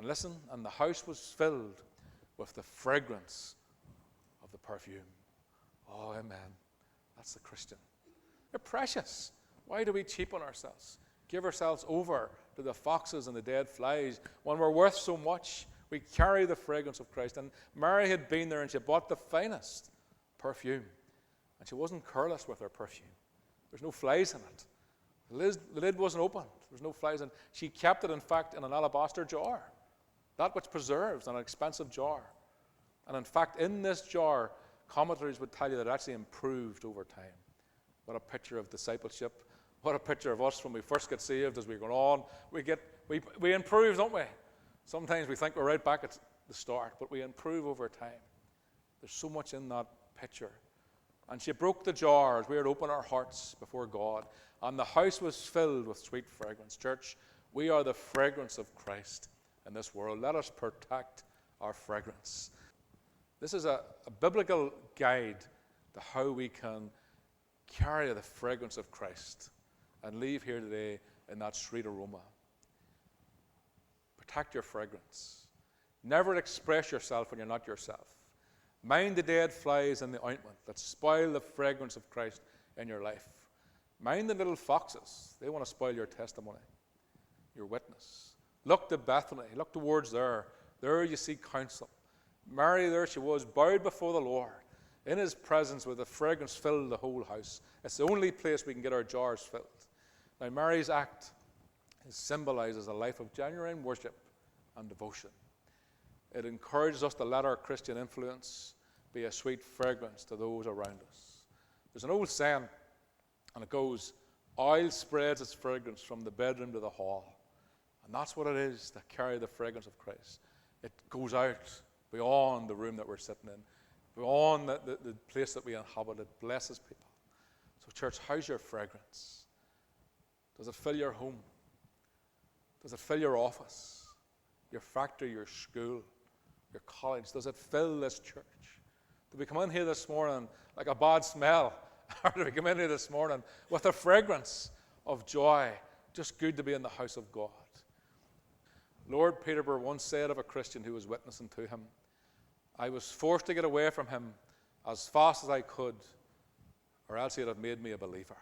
And listen, and the house was filled with the fragrance of the perfume. Oh, amen. That's the Christian. They're precious. Why do we cheapen ourselves? Give ourselves over to the foxes and the dead flies when we're worth so much? We carry the fragrance of Christ. And Mary had been there and she bought the finest perfume. And she wasn't careless with her perfume. There's no flies in it. The lid wasn't open. There's no flies in it. She kept it, in fact, in an alabaster jar. That which preserves, in an expensive jar. And in fact, in this jar, commentaries would tell you that it actually improved over time. What a picture of discipleship. What a picture of us when we first get saved as we go on. We improve, don't we? Sometimes we think we're right back at the start, but we improve over time. There's so much in that picture. And she broke the jars. We are to open our hearts before God. And the house was filled with sweet fragrance. Church, we are the fragrance of Christ in this world. Let us protect our fragrance. This is a biblical guide to how we can carry the fragrance of Christ and leave here today in that sweet aroma. Protect your fragrance. Never express yourself when you're not yourself. Mind the dead flies in the ointment that spoil the fragrance of Christ in your life. Mind the little foxes. They want to spoil your testimony, your witness. Look to Bethany. Look towards there. There you see counsel. Mary, there she was, bowed before the Lord. In his presence, with the fragrance filled the whole house. It's the only place we can get our jars filled. Now, Mary's act symbolizes a life of genuine worship and devotion. It encourages us to let our Christian influence be a sweet fragrance to those around us. There's an old saying, and it goes, oil spreads its fragrance from the bedroom to the hall. And that's what it is to carry the fragrance of Christ. It goes out beyond the room that we're sitting in, beyond the place that we inhabit. It blesses people. So church, how's your fragrance? Does it fill your home? Does it fill your office, your factory, your school, your college? Does it fill this church? Do we come in here this morning like a bad smell? Or do we come in here this morning with a fragrance of joy? Just good to be in the house of God. Lord Peterborough once said of a Christian who was witnessing to him, I was forced to get away from him as fast as I could, or else he'd have made me a believer.